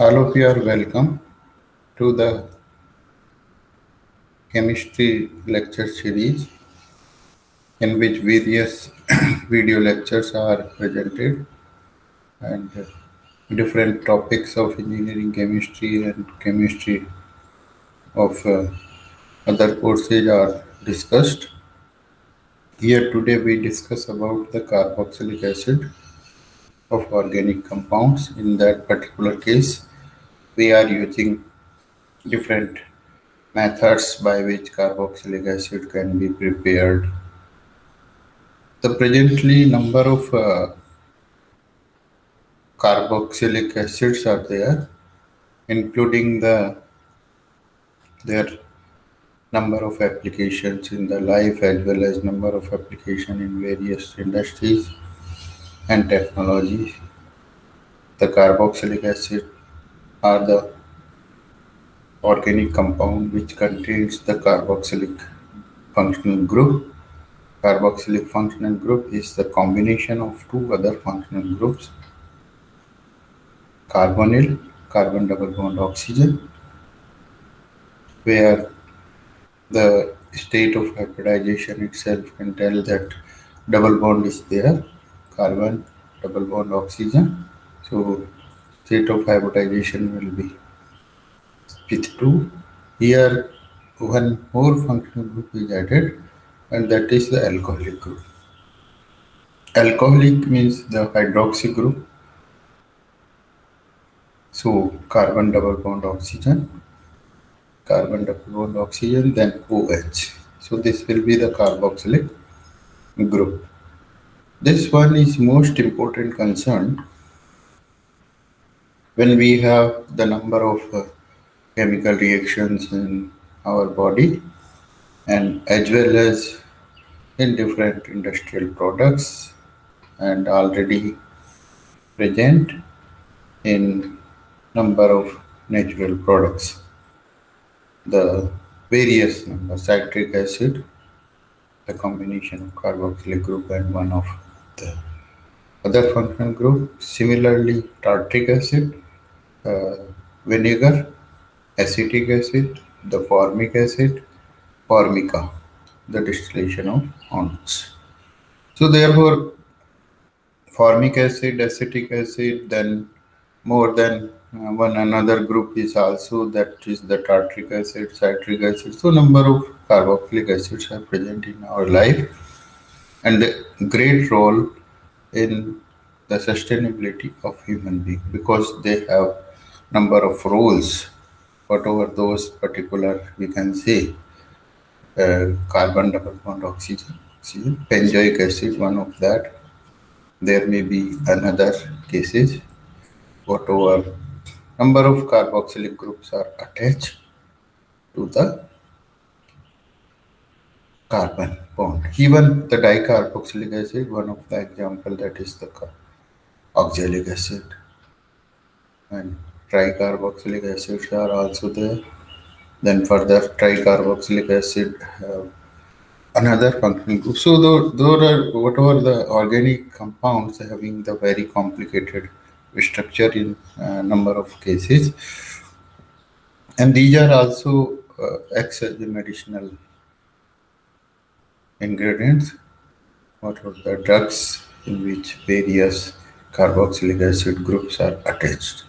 All of you are welcome to the chemistry lecture series in which various video lectures are presented and different topics of engineering chemistry and chemistry of other courses are discussed. Here today we discuss about the carboxylic acid of organic compounds. In that particular case, we are using different methods by which carboxylic acid can be prepared. The presently number of carboxylic acids are there, including their number of applications in the life as well as number of application in various industries and technologies. The carboxylic acid are the organic compound which contains the carboxylic functional group. Carboxylic functional group is the combination of two other functional groups, carbonyl, carbon double bond oxygen, where the state of hybridization itself can tell that double bond is there, carbon double bond oxygen. So state of hybridization will be with 2. Here one more functional group is added, and that is the alcoholic group. Alcoholic means the hydroxy group. So carbon double bond oxygen, then OH. So this will be the carboxylic group. This one is most important concern when we have the number of chemical reactions in our body and as well as in different industrial products and already present in number of natural products. The various number citric acid, the combination of carboxylic group and one of the other functional group. Similarly, tartric acid, uh, vinegar, acetic acid, the formic acid, formica, the distillation of ounce. So therefore, formic acid, acetic acid, then more than one another group is also that is the tartric acid, citric acid. So number of carboxylic acids are present in our life and a great role in the sustainability of human being because they have number of roles whatever those particular we can say carbon double bond oxygen, benzoic acid, one of that. There may be another cases, whatever number of carboxylic groups are attached to the carbon bond. Even the dicarboxylic acid, one of the example that is the oxalic acid and tricarboxylic acids are also there. Then further tricarboxylic acid another functional group. So those are whatever the organic compounds having the very complicated structure in number of cases, and these are also acts as the medicinal ingredients. What are the drugs in which various carboxylic acid groups are attached?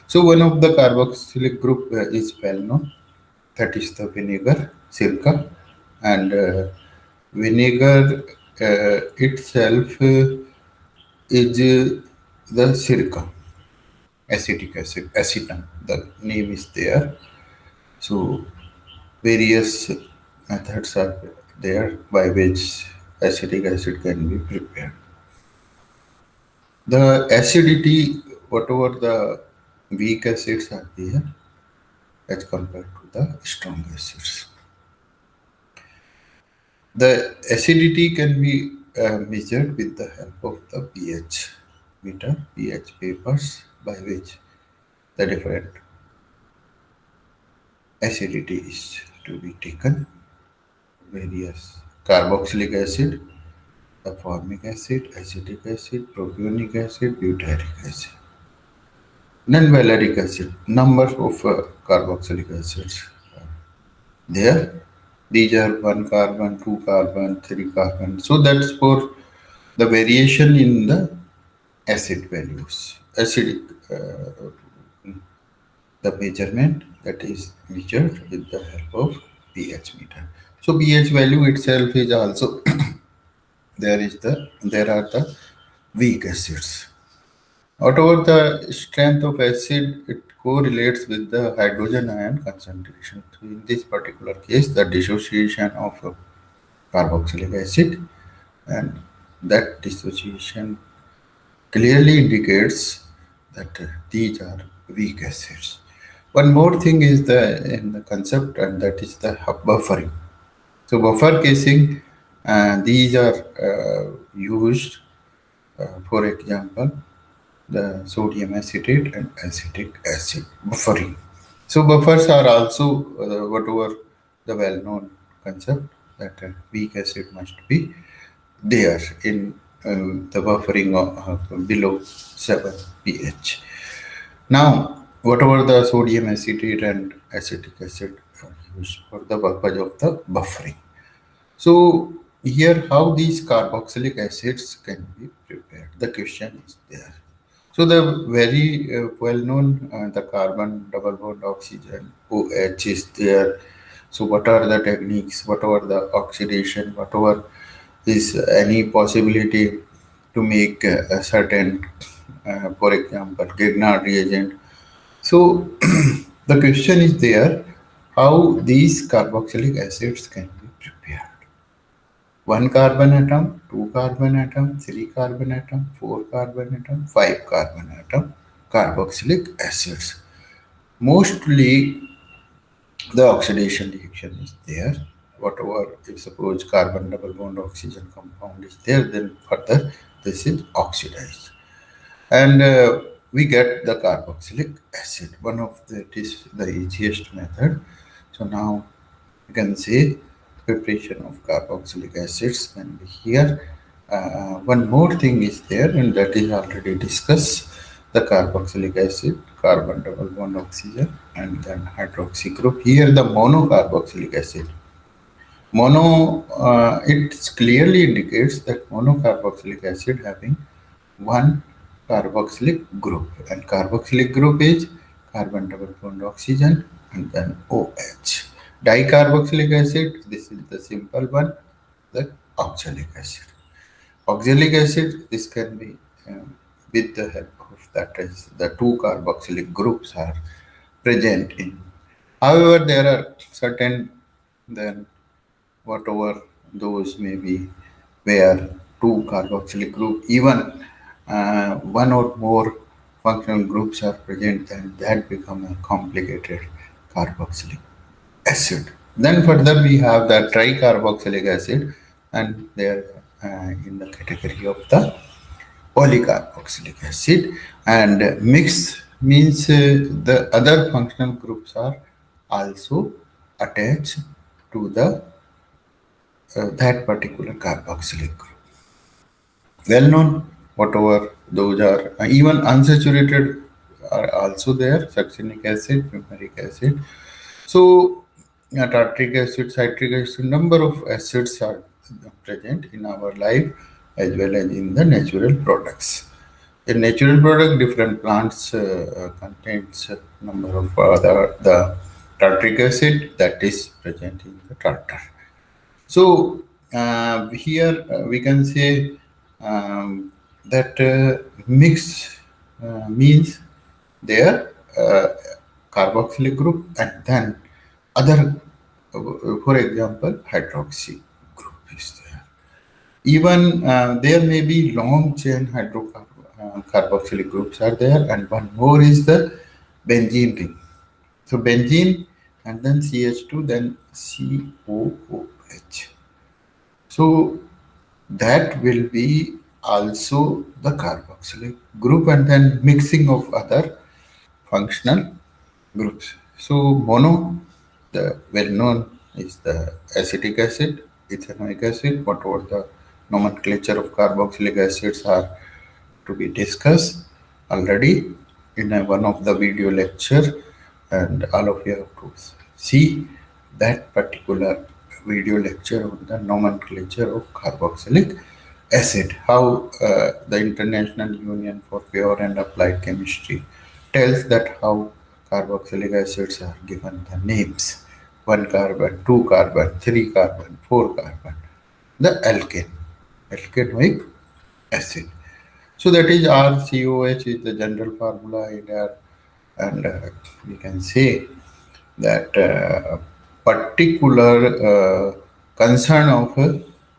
So one of the carboxylic group is well known, that is the vinegar, sirca, and vinegar itself is the silica, acetic acid, acetum. The name is there. So various methods are there by which acetic acid can be prepared. The acidity, whatever the weak acids are there as compared to the strong acids. The acidity can be measured with the help of the pH meter, pH papers, by which the different acidity is to be taken. Various carboxylic acid, the formic acid, acetic acid, propionic acid, butyric acid. Non-valeric acid, number of carboxylic acids there. These are one carbon, two carbon, three carbon. So that's for the variation in the acid values. Acidic, the measurement that is measured with the help of pH meter. So pH value itself is also there are the weak acids. Whatever the strength of acid, it correlates with the hydrogen ion concentration. So in this particular case, the dissociation of carboxylic acid, and that dissociation clearly indicates that these are weak acids. One more thing is the in the concept, and that is the buffering. So buffer casing, these are used, for example, the sodium acetate and acetic acid buffering. So buffers are also whatever the well-known concept that weak acid must be there in the buffering of below 7 pH. Now, whatever the sodium acetate and acetic acid are used for the purpose of the buffering. So here, how these carboxylic acids can be prepared? The question is there. So the very well-known the carbon double bond oxygen OH is there. So what are the techniques? What are the oxidation? Whatever is any possibility to make a certain, for example, Grignard reagent. So the question is there: how these carboxylic acids can be prepared? One carbon atom, two carbon atom, three carbon atom, four carbon atom, five carbon atom, carboxylic acids. Mostly the oxidation reaction is there. Whatever, if suppose carbon double bond oxygen compound is there, then further this is oxidized. And we get the carboxylic acid. One of the, it is the easiest method. So now you can say preparation of carboxylic acids can be here. One more thing is there, and that is already discussed: the carboxylic acid, carbon double bond oxygen, and then hydroxy group. Here, the monocarboxylic acid. Mono, it clearly indicates that monocarboxylic acid having one carboxylic group, and carboxylic group is carbon double bond oxygen and then OH. Dicarboxylic acid, this is the simple one, the oxalic acid. Oxalic acid, this can be with the help of that is the two carboxylic groups are present in. However, there are certain then whatever those may be where two carboxylic group, even one or more functional groups are present, then that become a complicated carboxylic acid. Then further we have the tricarboxylic acid, and they are in the category of the polycarboxylic acid. And mix means the other functional groups are also attached to the that particular carboxylic group. Well known, whatever those are, even unsaturated are also there: succinic acid, fumaric acid. So, tartaric acid, citric acid, number of acids are present in our life as well as in the natural products. In natural product, different plants contains a number of the tartaric acid that is present in the tartar. So here we can say that mix means their carboxylic group and then other, for example, hydroxy group is there. Even there may be long chain carboxylic groups are there, and one more is the benzene ring. So benzene and then CH2, then COOH. So that will be also the carboxylic group, and then mixing of other functional groups. So mono, the well known is the acetic acid, ethanoic acid, whatever the nomenclature of carboxylic acids are to be discussed already. in one of the video lecture, and all of you have to see that particular video lecture on the nomenclature of carboxylic acid, how the International Union for Pure and Applied Chemistry tells that how carboxylic acids are given the names: one carbon, two carbon, three carbon, four carbon, the alkanoic acid. So that is RCOH is the general formula here, and we can say that particular concern of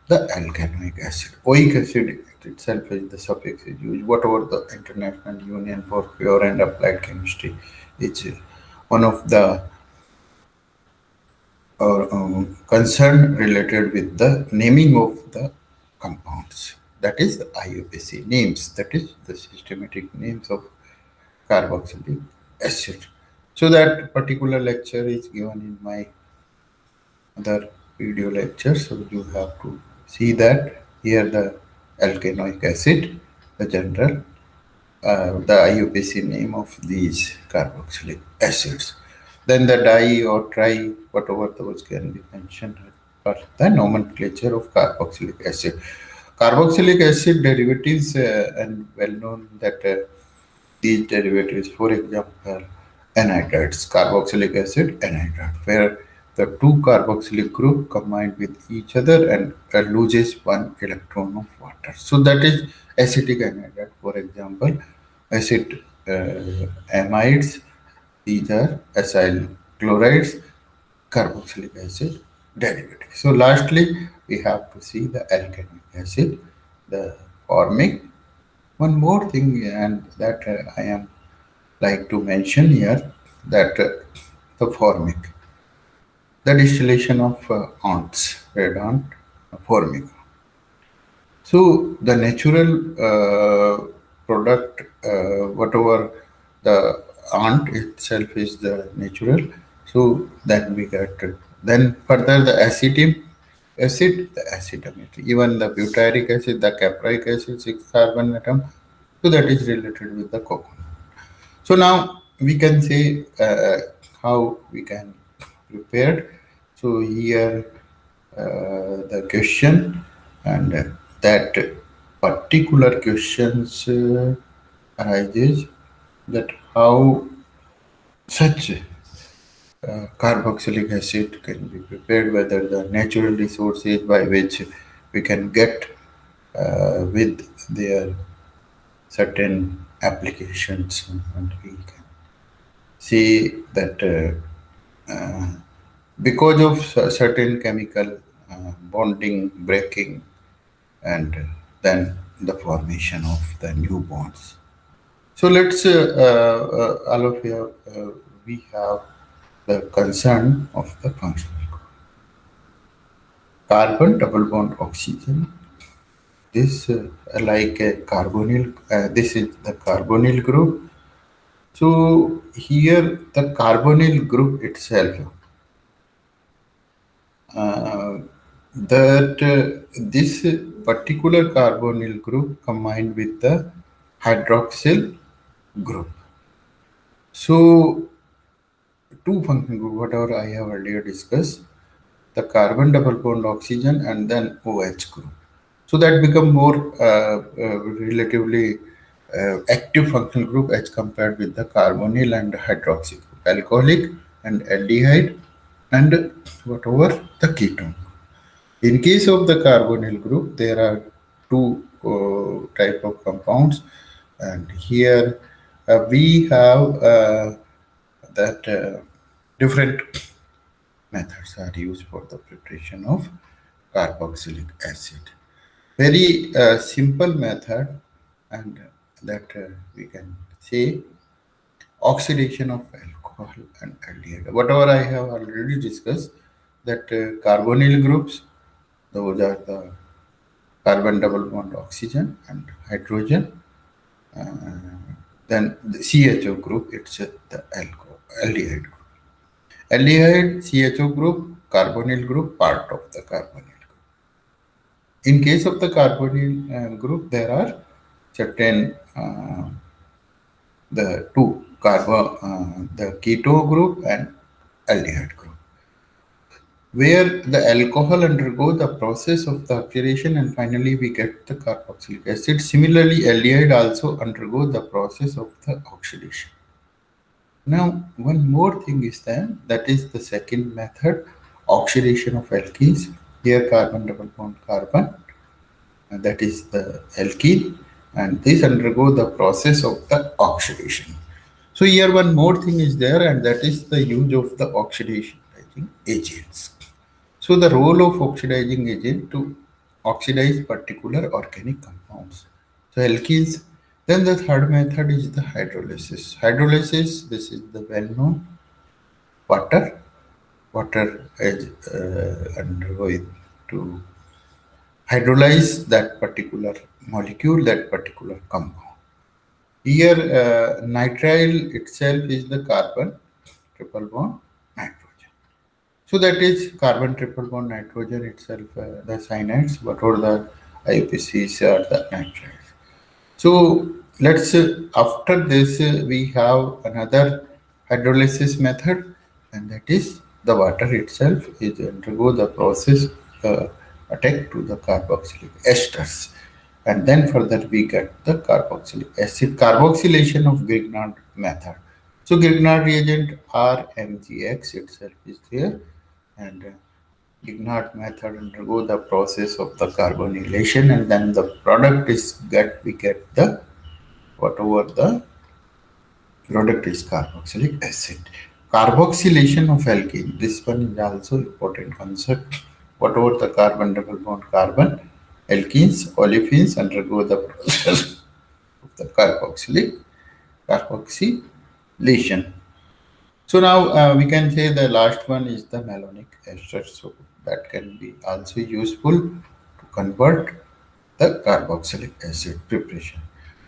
the alkanoic acid. Oic acid itself is the suffix is used. Whatever the International Union for Pure and Applied Chemistry is one of the concern related with the naming of the compounds. That is the IUPAC names. That is the systematic names of carboxylic acid. So that particular lecture is given in my other video lecture. So you have to see that here the alkanoic acid, the general, the IUPAC name of these carboxylic acids. Then the di or tri, whatever those can be mentioned, but the nomenclature of carboxylic acid. Carboxylic acid derivatives and well known that these derivatives, for example, anhydrides, carboxylic acid anhydride, where the two carboxylic group combine with each other and loses one electron of water. So that is acidic anhydride. For example, acid amides, these are acyl chlorides, carboxylic acid derivative. So lastly, we have to see the alkanoic acid, the formic. One more thing, and that I am like to mention here, that the formic, the distillation of ants, red ant, formic. So the natural product, whatever the ant itself is the natural. So then we get then further the acid, the acetaminophen. Even the butyric acid, the caproic acid, six carbon atom. So that is related with the coconut. So now we can say how we can prepare. So here the question, and that particular questions arises, that how such carboxylic acid can be prepared, whether the natural resources by which we can get with their certain applications, and we can see that because of certain chemical bonding, breaking, and then the formation of the new bonds. So let's all of you, we have the concern of the functional group. Carbon double bond oxygen. This like a carbonyl. This is the carbonyl group. So here the carbonyl group itself, uh, that this particular carbonyl group combined with the hydroxyl group. So two functional group, whatever I have earlier discussed, the carbon double bond oxygen and then OH group. So that become more relatively active functional group as compared with the carbonyl and hydroxy group, alcoholic and aldehyde, and whatever the ketone. In case of the carbonyl group, there are two type of compounds, and here we have that different methods are used for the preparation of carboxylic acid. Very simple method, and that we can say oxidation of alcohol and aldehyde. Whatever I have already discussed, that carbonyl groups, those are the carbon double bond oxygen and hydrogen. Uh, then the CHO group, it's the alcohol, aldehyde group. Aldehyde, CHO group, carbonyl group, part of the carbonyl group. In case of the carbonyl group, there are certain the two carbon, the keto group and aldehyde group, where the alcohol undergo the process of the oxidation and finally we get the carboxylic acid. Similarly, aldehyde also undergo the process of the oxidation. Now, one more thing is that is the second method, oxidation of alkenes. Here, carbon double bond carbon, and that is the alkene, and this undergo the process of the oxidation. So here one more thing is there, and that is the use of the oxidizing agents. So the role of oxidizing agent to oxidize particular organic compounds. So alkenes. Then the third method is the hydrolysis. Hydrolysis, this is the well-known water. Water is undergoing to hydrolyze that particular molecule, that particular compound. Here, nitrile itself is the carbon triple bond nitrogen. So that is carbon triple bond nitrogen itself, the cyanides, what are the IUPACs or the nitrides. So let's after this we have another hydrolysis method, and that is the water itself is undergo the process attack to the carboxylic esters, and then further we get the carboxylic acid carboxylation of Grignard method. So Grignard reagent RMGX itself is there, and Grignard method undergo the process of the carbonylation, and then the product is get we get the whatever the product is carboxylic acid. Carboxylation of alkene. This one is also important concept. Whatever the carbon double bond carbon, alkenes, olefins undergo the process of the carboxylation. So now we can say the last one is the malonic ester. So that can be also useful to convert the carboxylic acid preparation.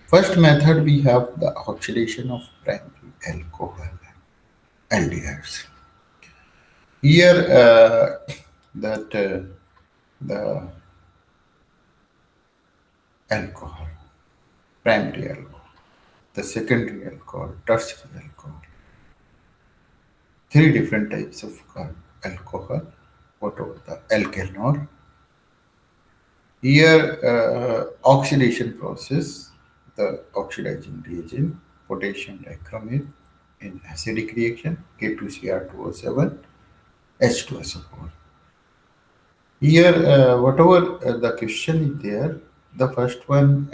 First method we have the oxidation of primary alcohol aldehydes. Here that the alcohol, primary alcohol, the secondary alcohol, tertiary alcohol, three different types of alcohol. Whatever the alkanol. Here oxidation process, the oxidizing reagent, potassium dichromate in acidic reaction, K2Cr2O7, H2SO4. Here, whatever the question is there, the first one,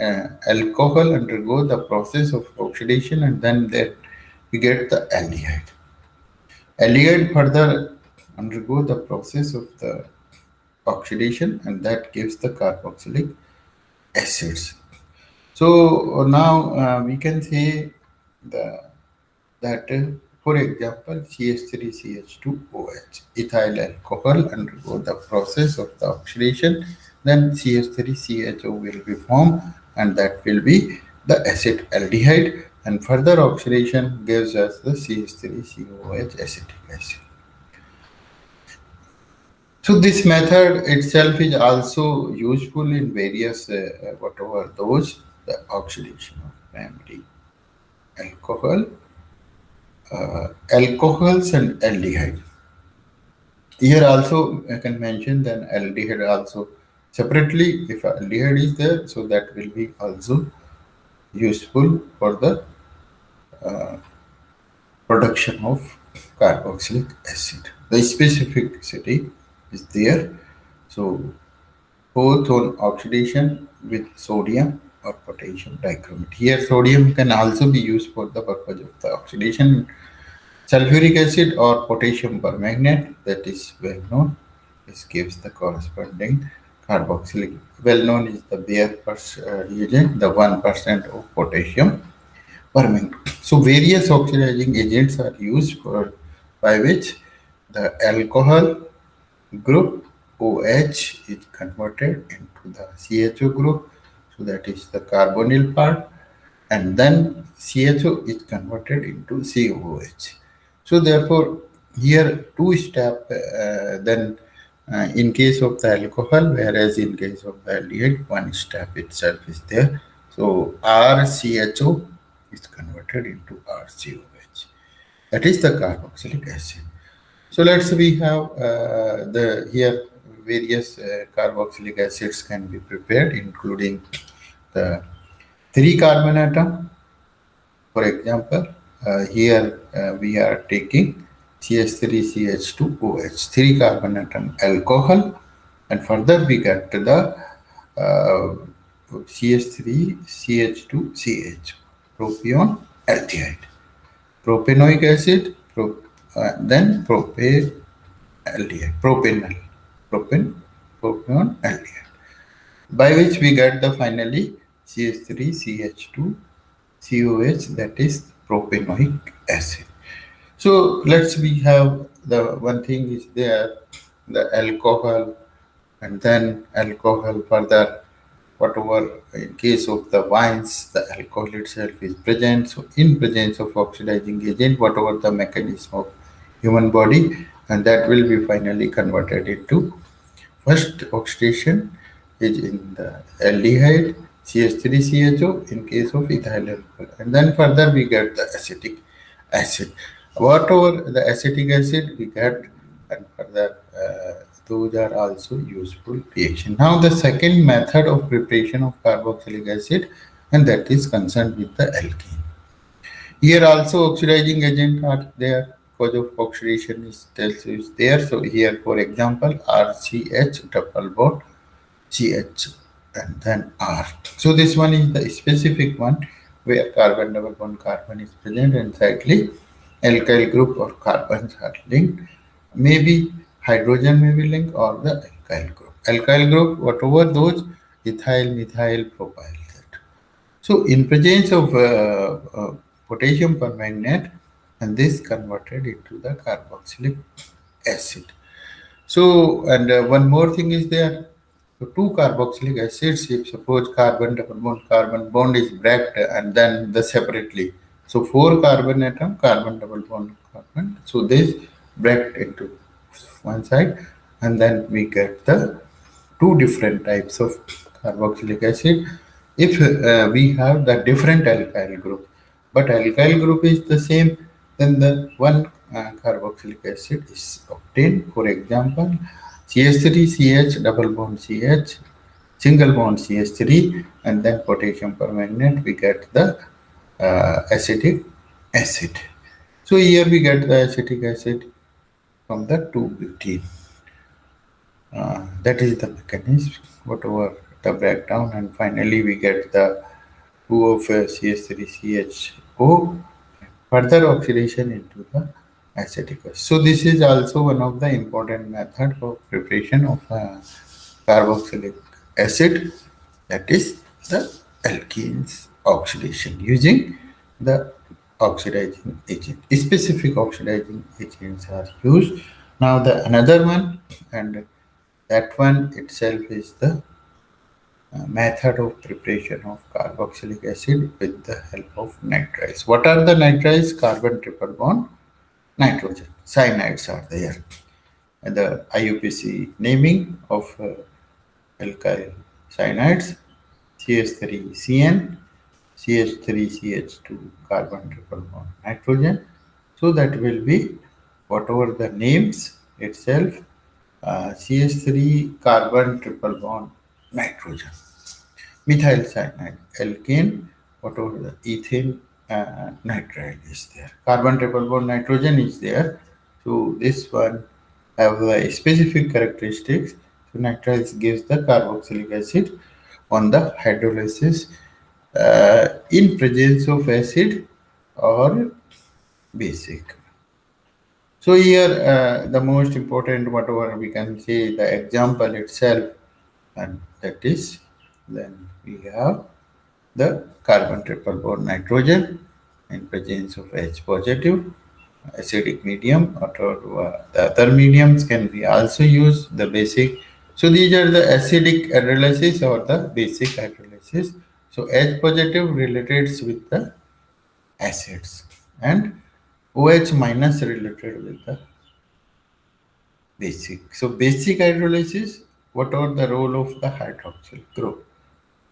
alcohol undergo the process of oxidation and then there we get the aldehyde. Aldehyde further undergo the process of the oxidation and that gives the carboxylic acids. So now we can say the that for example CH3CH2OH ethyl alcohol undergo the process of the oxidation, then CH3CHO will be formed and that will be the acid aldehyde, and further oxidation gives us the CH3COOH acetic acid. So this method itself is also useful in various whatever those the oxidation of primary alcohol, alcohols and aldehyde. Here also I can mention that aldehyde also separately. If aldehyde is there, so that will be also useful for the production of carboxylic acid. The specificity is there. So both on oxidation with sodium or potassium dichromate. Here sodium can also be used for the purpose of the oxidation. Sulfuric acid or potassium permanganate, that is well known. This gives the corresponding carboxylic. Well known is the Bayer reagent, the 1% of potassium permanganate. So various oxidizing agents are used for by which the alcohol group OH is converted into the CHO group. So that is the carbonyl part, and then CHO is converted into COOH. So therefore, here two step then in case of the alcohol, whereas in case of the aldehyde, one step itself is there. So RCHO is converted into RCOH. That is the carboxylic acid. So let's we have the here various carboxylic acids can be prepared, including the three carbon atom. For example, here we are taking CH3CH2OH, three carbon atom alcohol, and further we get to the uh, CH3CH2CH, propione aldehyde, propanoic acid, then aldehyde, propanol, propan, propione aldehyde, by which we get the finally CH3CH2 COH, that is propanoic acid. So let's we have the one thing is there, the alcohol, and then alcohol further whatever in case of the wines the alcohol itself is present. So in presence of oxidizing agent, whatever the mechanism of human body, and that will be finally converted into first oxidation is in the aldehyde CH3CHO in case of ethyl alcohol, and then further we get the acetic acid. Whatever the acetic acid we get, and further those are also useful reaction. Now the second method of preparation of carboxylic acid, and that is concerned with the alkene. Here also oxidizing agent are there because of oxidation is tells you is there. So here for example RCH double bond CH and then R. So this one is the specific one where carbon double bond carbon is present and slightly alkyl group or carbons are linked. Maybe hydrogen may be linked or the alkyl group. Alkyl group, whatever those ethyl, methyl, propyl. So in presence of potassium permanganate, and this converted into the carboxylic acid. So, and one more thing is there. So two carboxylic acids, if suppose carbon bond is break and then the separately. So four carbon atom, carbon double bond carbon. So this break into one side, and then we get the two different types of carboxylic acid. If we have the different alkyl group, but alkyl group is the same, then the one carboxylic acid is obtained. For example, CH3CH double bond CH, single bond CH3, and then potassium permanganate, we get the acetic acid. So here we get the acetic acid from the 2-butene. That is the mechanism, whatever the breakdown, and finally we get the 2 of CH3CHO, further oxidation into the acetic acid. So this is also one of the important method for preparation of carboxylic acid, that is the alkenes oxidation using the oxidizing agent. Specific oxidizing agents are used. Now the another one, and that one itself is the method of preparation of carboxylic acid with the help of nitriles. What are the nitriles? Carbon triple bond nitrogen. Cyanides are there. And the IUPAC naming of alkyl cyanides, CH3CN, CH3CH2 carbon triple bond nitrogen. So that will be whatever the names itself, CH3 carbon triple bond nitrogen. Methyl cyanide, alkane, whatever the ethane nitrile is there. Carbon triple bond nitrogen is there. So this one have the specific characteristics. So nitrile gives the carboxylic acid on the hydrolysis in presence of acid or basic. So here the most important whatever we can say the example itself, and that is then we have the carbon triple bond nitrogen in presence of H positive acidic medium, or the other mediums can be also used the basic. So these are the acidic hydrolysis or the basic hydrolysis. So H positive relates with the acids and OH minus related with the basic. So basic hydrolysis, what are the role of the hydroxyl group?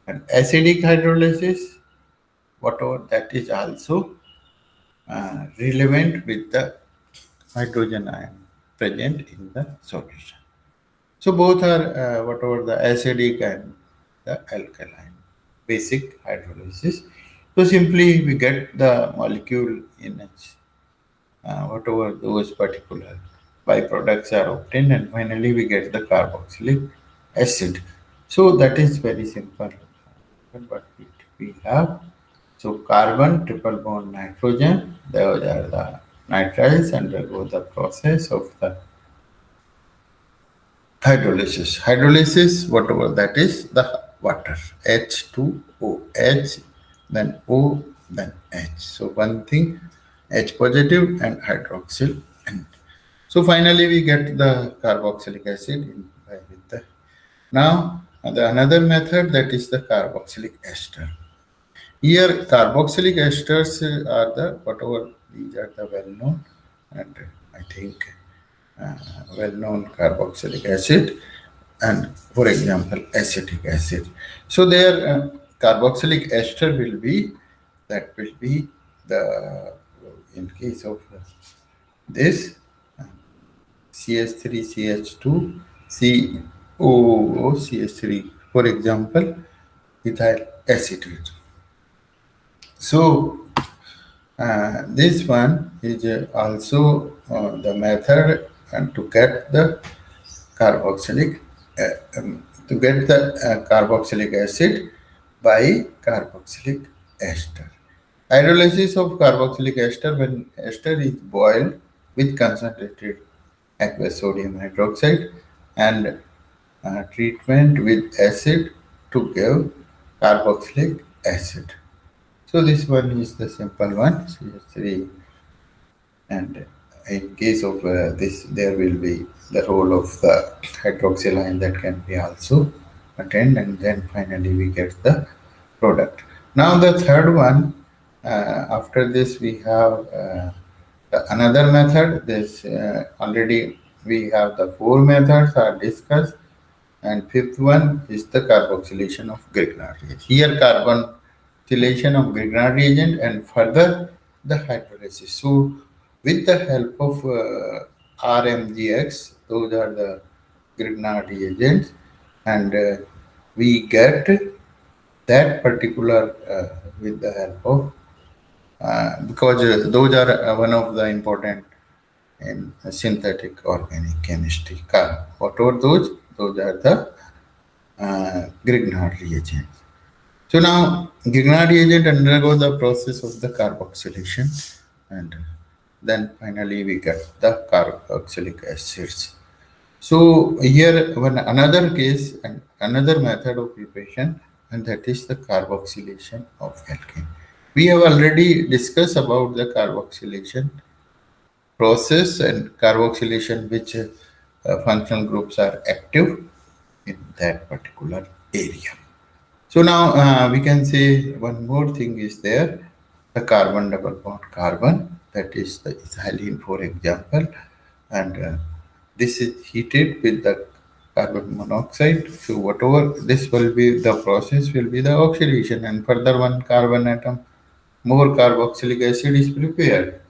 And acidic hydrolysis, whatever that is also relevant with the hydrogen ion present in the solution. So both are whatever the acidic and the alkaline, basic hydrolysis. So simply we get the molecule in its whatever those particular byproducts are obtained, and finally we get the carboxylic acid. So that is very simple. But we have, so carbon triple bond nitrogen, those are the nitriles undergo the process of the hydrolysis. Hydrolysis, whatever that is, the water. H2O, H, then O, then H. So one thing, H positive and hydroxyl. And so finally we get the carboxylic acid with the. Now the another method, that is the carboxylic ester. Here carboxylic esters are the whatever these are the well known, and I think uh, well known carboxylic acid, and for example acetic acid. So their carboxylic ester will be, that will be the, in case of this CH3 CH2 COO CH3, for example ethyl acetate. So this one is also the method and to get the carboxylic to get the carboxylic acid by carboxylic ester. Hydrolysis of carboxylic ester, when ester is boiled with concentrated aqueous sodium hydroxide and treatment with acid to give carboxylic acid. So this one is the simple one, CH3, and in case of this, there will be the role of the hydroxyl ion that can be also attained, and then finally we get the product. Now the third one, after this we have another method. This already we have the four methods are discussed, and fifth one is the carboxylation of Grignard reagent. Here carbonylation of Grignard reagent and further the hydrolysis. So with the help of RMGX, those are the Grignard reagents, and we get that particular with the help of because those are one of the important in synthetic organic chemistry. What are those? Those are the Grignard reagents. So now Grignard reagent undergo the process of the carboxylation, and then finally we get the carboxylic acids. So here one another case and another method of preparation, and that is the carboxylation of alkane. We have already discussed about the carboxylation process and carboxylation which functional groups are active in that particular area. So now we can say one more thing is there, the carbon double bond carbon, that is the ethylene for example, and this is heated with the carbon monoxide. So whatever this will be, the process will be the oxidation, and further one carbon atom, more carboxylic acid is prepared.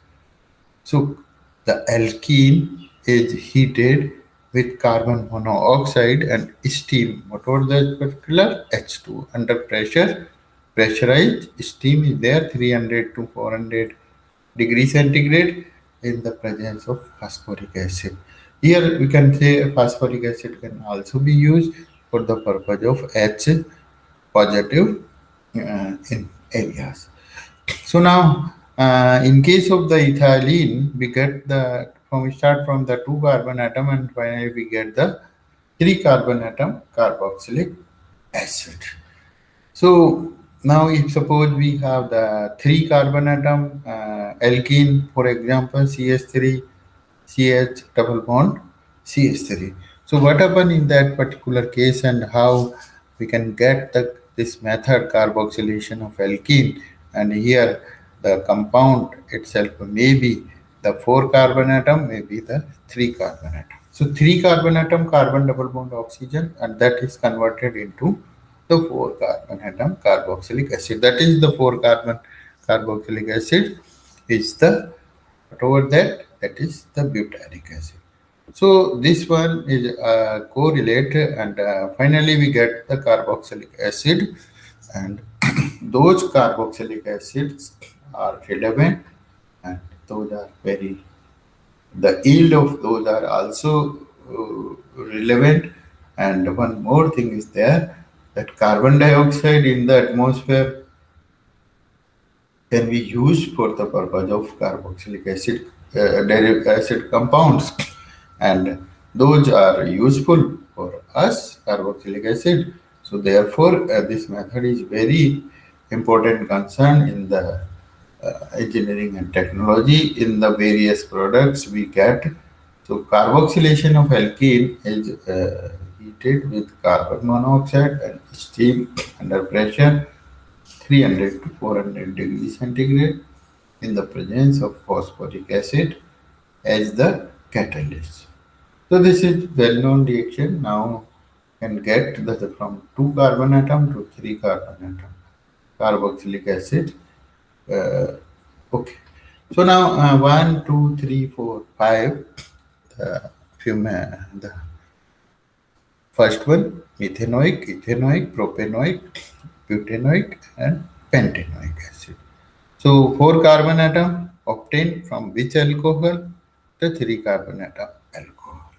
So the alkene is heated with carbon monoxide and steam. What was the particular H2 under pressure? Pressurized steam is there 300 to 400 degrees centigrade in the presence of phosphoric acid. Here we can say phosphoric acid can also be used for the purpose of H positive in areas. So now, in case of the ethylene, we get the from we start from the two carbon atom, and finally we get the three carbon atom carboxylic acid. So now, if suppose we have the three carbon atom alkene, for example, CH3, CH double bond, CH3. So what happen in that particular case, and how we can get this method carboxylation of alkene, and here the compound itself may be the four carbon atom, maybe the three carbon atom. So three carbon atom carbon double bond oxygen, and that is converted into the four carbon atom carboxylic acid. That is the four carbon carboxylic acid is the whatever that is the butyric acid. So this one is correlated, and finally we get the carboxylic acid, and those carboxylic acids are relevant, and those are very the yield of those are also relevant. And one more thing is there, that carbon dioxide in the atmosphere can be used for the purpose of carboxylic acid acid compounds, and those are useful for us carboxylic acid. So therefore this method is very important concern in the engineering and technology. In the various products we get, so carboxylation of alkene is heated with carbon monoxide and steam under pressure 300 to 400 degrees centigrade in the presence of phosphoric acid as the catalyst. So this is well-known reaction. Now can get that from 2 carbon atom to 3 carbon atom carboxylic acid. Uh, okay. So now 1, 2, 3, 4, 5. The first one ethanoic, ethanoic, propanoic, butanoic, and pentanoic acid. So 4 carbon atom obtained from which alcohol? The 3 carbon atom alcohol.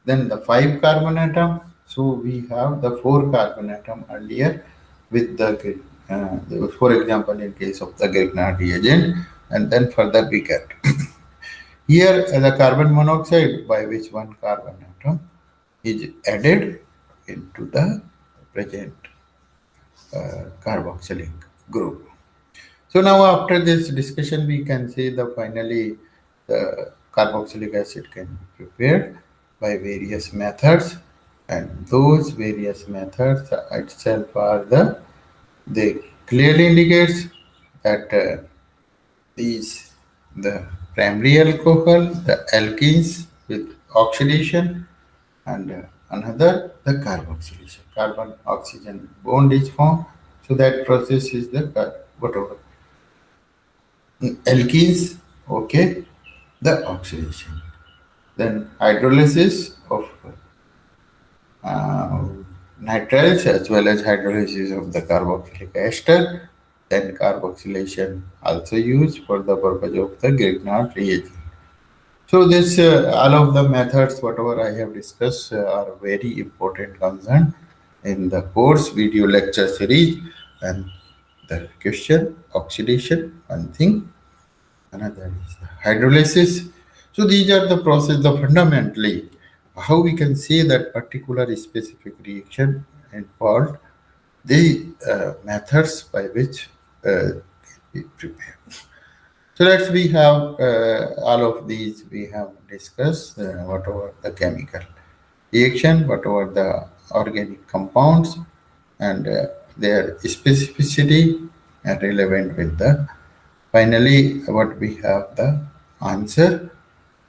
Then the 5 carbon atom. So we have the 4 carbon atom earlier with for example, in case of the Grignard reagent, and then further we get here the carbon monoxide by which 1 carbon atom is added into the present carboxylic group. So now after this discussion, we can say that finally the carboxylic acid can be prepared by various methods, and those various methods itself are they clearly indicates that these the primary alcohol, the alkenes with oxidation, and another the carboxylation. Carbon oxygen bond is formed, so that process is the whatever alkenes, okay, the oxidation. Then hydrolysis of uh, nitriles as well as hydrolysis of the carboxylic ester. Then carboxylation also used for the purpose of the Grignard reagent. So this all of the methods, whatever I have discussed, are very important concern in the course video lecture series. And the question oxidation, one thing, another is the hydrolysis. So these are the process, the fundamentally how we can say that particular specific reaction involved the methods by which we prepare. So let's we have all of these we have discussed whatever the chemical reaction, whatever the organic compounds, and their specificity and relevant with the finally what we have the answer.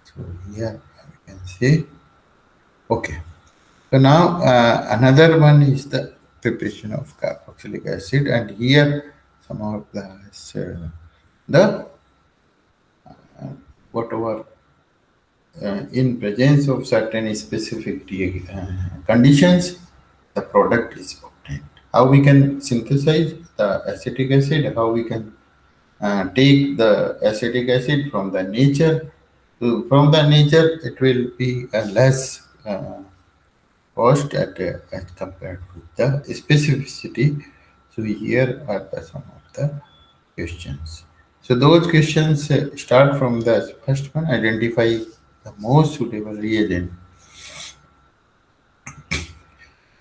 So here we can say okay. So now another one is the preparation of carboxylic acid, and here some of the whatever in presence of certain specific conditions, the product is obtained. How we can synthesize the acetic acid? How we can take the acetic acid from the nature? From the nature, it will be a less cost as compared to the specificity. So here are some of the questions. So those questions start from the first one, identify the most suitable reagent.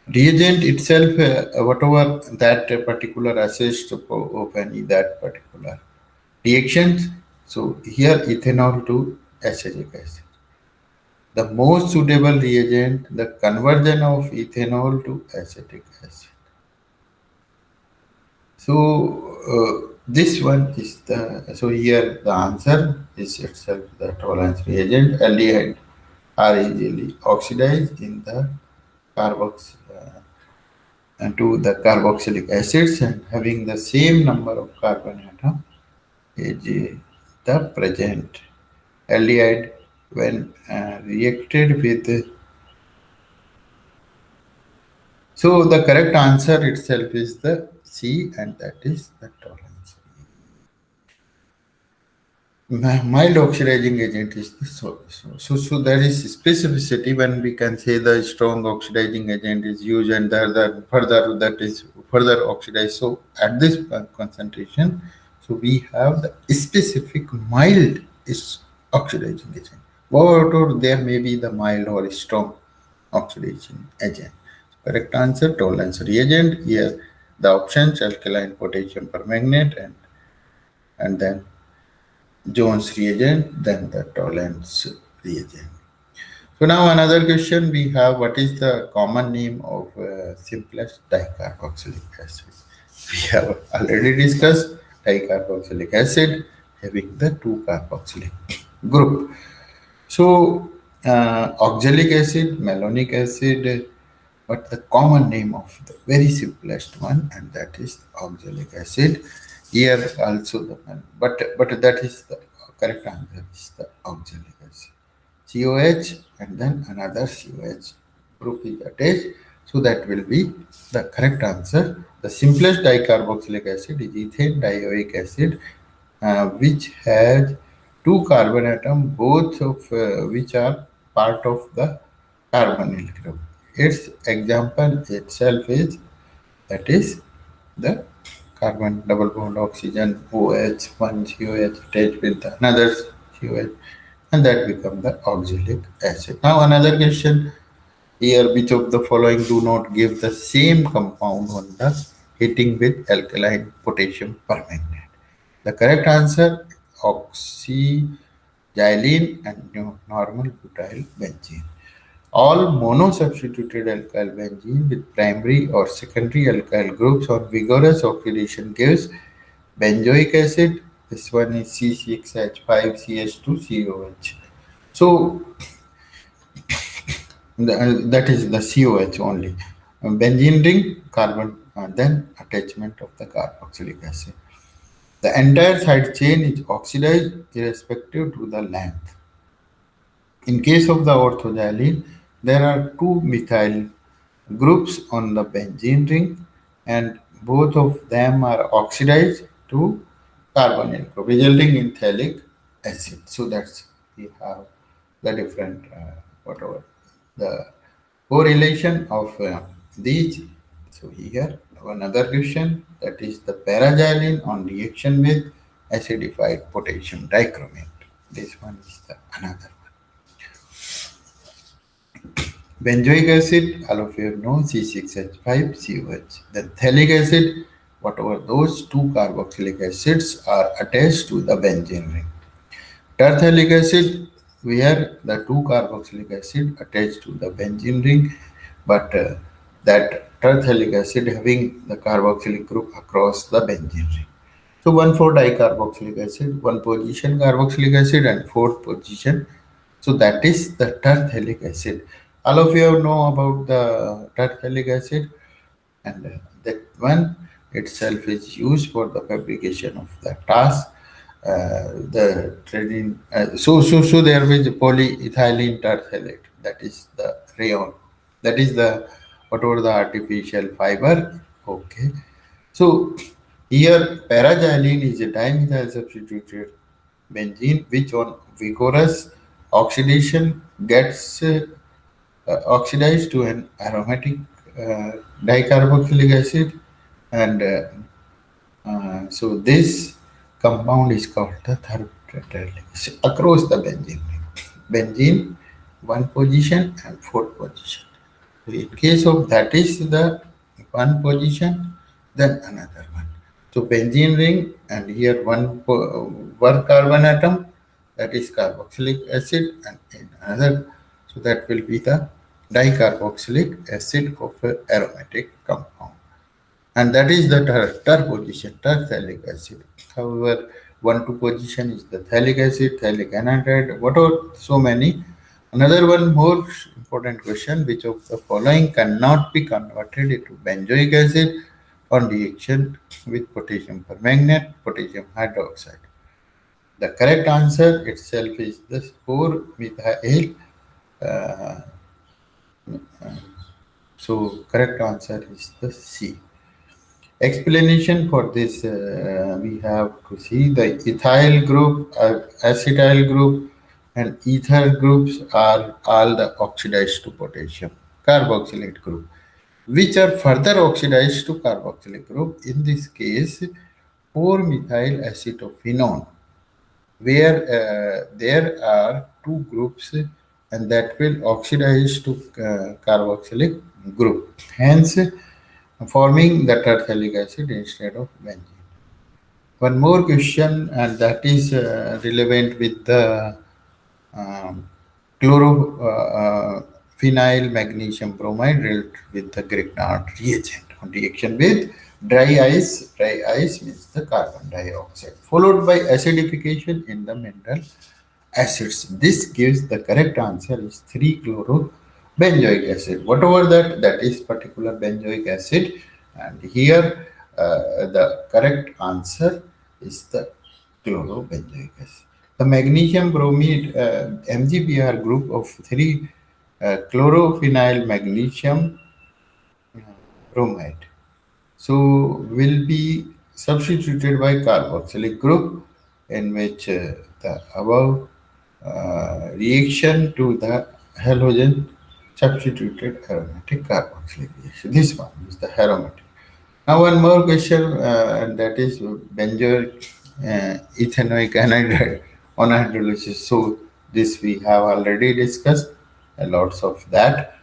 Reagent itself, whatever that particular assist of any that particular reactions. So here ethanol to acetic acid. The most suitable reagent, the conversion of ethanol to acetic acid. So this one is the so here the answer is itself the tolerance reagent. Aldehyde are easily oxidized in the carbox to the carboxylic acids and having the same number of carbon atom is the present aldehyde when reacted with. So the correct answer itself is the C, and that is the tolerance. Mild oxidizing agent is the so there is specificity when we can say the strong oxidizing agent is used and the further that is further oxidized. So at this concentration, so we have the specific mild is oxidizing agent. Or there may be the mild or strong oxidation agent. Correct answer tolerance reagent. Here the options alkaline potassium permanganate and then Jones reagent, then the Tollens reagent. So now another question we have: what is the common name of simplest dicarboxylic acid? We have already discussed dicarboxylic acid having the two carboxylic group. So oxalic acid, malonic acid, but the common name of the very simplest one, and that is oxalic acid. Here also the but that is the correct answer is the oxalic acid. COH and then another COH group is attached, so that will be the correct answer. The simplest dicarboxylic acid is ethane dioic acid, which has two carbon atom, both of which are part of the carbonyl group. Its example itself is that is the carbon double bond oxygen OH one COH attached with another COH, and that become the oxalic acid. Now another question here: which of the following do not give the same compound on the heating with alkaline potassium permanganate? The correct answer oxyxylene and normal butyl benzene. All monosubstituted alkyl benzene with primary or secondary alkyl groups on vigorous oxidation gives benzoic acid. This one is C6H5CH2COH. So that is the COH only. Benzene ring, carbon, then attachment of the carboxylic acid. The entire side chain is oxidized irrespective to the length. In case of the orthoxylene, there are two methyl groups on the benzene ring, and both of them are oxidized to carbonyl group, resulting in phthalic acid. So that's we have the different whatever the correlation of these. So here another question, that is the paraxylene on reaction with acidified potassium dichromate. This one is the another. Benzoic acid, all of you have known C6H5COH. Then phthalic acid, whatever those two carboxylic acids are attached to the benzene ring. Terphthalic acid, where the two carboxylic acid attached to the benzene ring, but that terphthalic acid having the carboxylic group across the benzene ring. So one for dicarboxylic acid, one position carboxylic acid, and fourth position. So that is the terphthalic acid. All of you know about the terphthalic acid, and that one itself is used for the fabrication of the task. The trading so there is polyethylene terephthalate, that is the rayon, that is the whatever the artificial fiber. Okay, so here paraxylene is a dimethyl substituted benzene which on vigorous oxidation gets oxidized to an aromatic dicarboxylic acid, and so this compound is called the tetraethylic acid across the benzene ring. Benzene one position and fourth position. So in case of that is the one position, then another one. So benzene ring, and here one carbon atom, that is carboxylic acid, and in another, so that will be the dicarboxylic acid of a aromatic compound, and that is the position, terphthalic acid. However, 1 2 position is the phthalic acid, phthalic anhydride, whatever, so many. Another one more important question: which of the following cannot be converted into benzoic acid on reaction with potassium permanganate, potassium hydroxide? The correct answer itself is the 4-methyl. Uh, so correct answer is the C. Explanation for this, we have to see the ethyl group, acetyl group, and ether groups are all the oxidized to potassium carboxylate group, which are further oxidized to carboxylic group. In this case, 4-methyl acetophenone, where there are two groups and that will oxidize to carboxylic group, hence forming the terselic acid instead of benzene. One more question, and that is relevant with the um, chlorophenyl magnesium bromide related with the Grignard reagent on reaction with dry ice. Dry ice means the carbon dioxide, followed by acidification in the mineral acids. This gives the correct answer is 3-chlorobenzoic acid. Whatever that is particular benzoic acid, and here the correct answer is the chlorobenzoic acid. The magnesium bromide MgBr group of 3 chlorophenyl magnesium bromide. So will be substituted by carboxylic group in which the above reaction to the halogen substituted aromatic carboxylic reaction. This one is the aromatic. Now one more question, and that is benzoic ethanoic anhydride on hydrolysis. So this we have already discussed a lots of that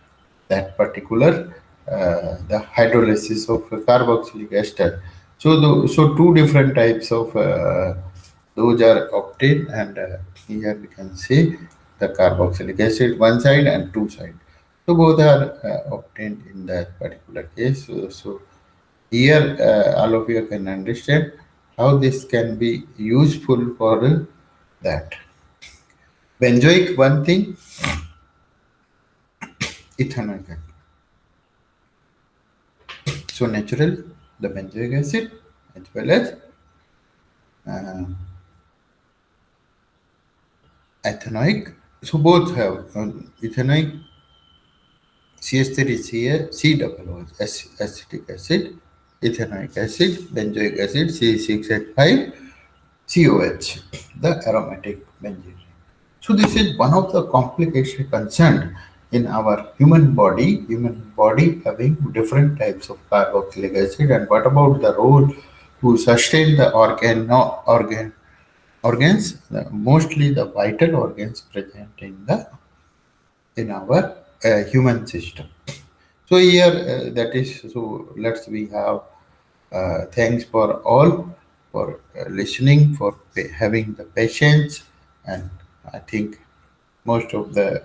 particular the hydrolysis of carboxylic ester. So so two different types of those are obtained, and here we can see the carboxylic acid one side and two side. So both are obtained in that particular case. So here, all of you can understand how this can be useful for that. Benzoic, one thing, ethanoic. So, naturally, the benzoic acid as well as uh, ethanoic. So, both have ethanoic CH3 C double O acetic acid, ethanoic acid, benzoic acid C6H5 COH, the aromatic benzene. So this is one of the complication concerned in our human body having different types of carboxylic acid, and what about the role to sustain the organs, mostly the vital organs present in our human system. So here that is so let's we have thanks for all for listening, for having the patience, and I think most of the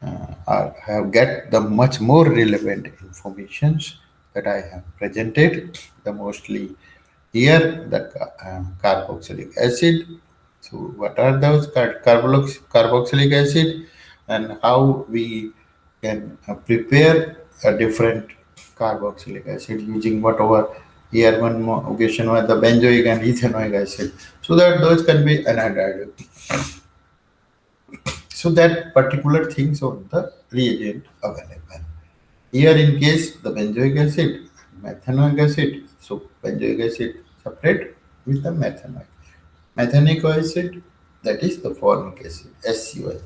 have get the much more relevant informations that I have presented. The mostly here the carboxylic acid. So what are those carboxylic acid, and how we can prepare a different carboxylic acid using whatever here one more occasion was the benzoic and ethanoic acid, so that those can be anhydride. So that particular things on the reagent available. Here in case the benzoic acid, methanoic acid, so benzoic acid separate with the methanoic. Methanic acid, that is the formic acid, SUS.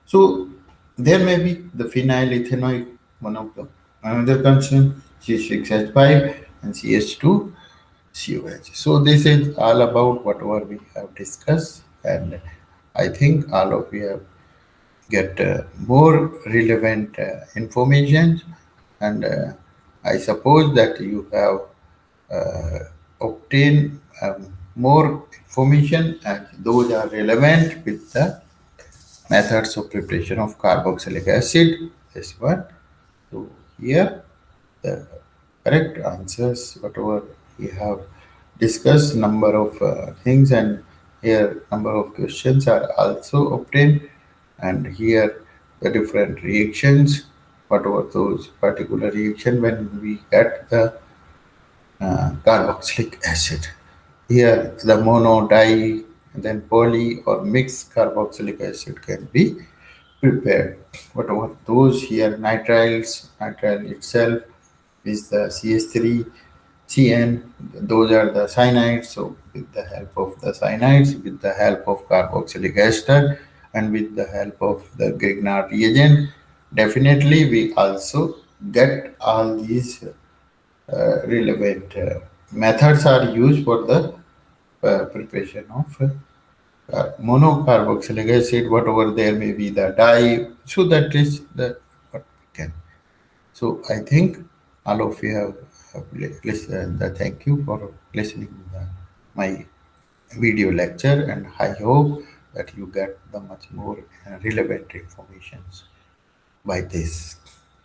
So there may be the phenylethanoic, one of the another concern, C6H5 and CH2 COH. So this is all about whatever we have discussed, and I think all of you have get more relevant information, and I suppose that you have obtained more information, and those are relevant with the methods of preparation of carboxylic acid. This one. So here the correct answers, whatever we have discussed, number of things, and Here, number of questions are also obtained, and here the different reactions. What were those particular reaction when we get the carboxylic acid? Here, the mono, di, and then poly or mixed carboxylic acid can be prepared. What were those here? Nitriles, nitrile itself is the CH3, CN, those are the cyanides. So, with the help of the cyanides, with the help of carboxylic ester, and with the help of the Grignard reagent, definitely we also get all these relevant methods are used for the preparation of monocarboxylic acid, whatever there may be the dye. So, that is the what we can. So I think all of you have listened. Thank you for listening to my video lecture, and I hope that you get the much more relevant information by this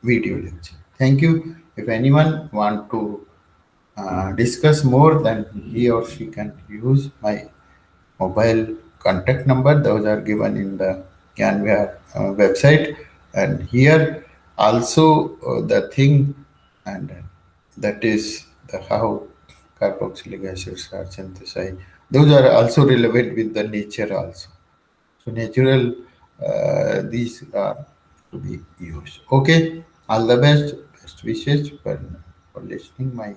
video lecture. Thank you. If anyone want to discuss more, then he or she can use my mobile contact number. Those are given in the Canva website. And here also the thing, and that is the how carboxylic acids are synthesized. Those are also relevant with the nature also. So natural, these are to be used. Okay, all the best. Best wishes for listening my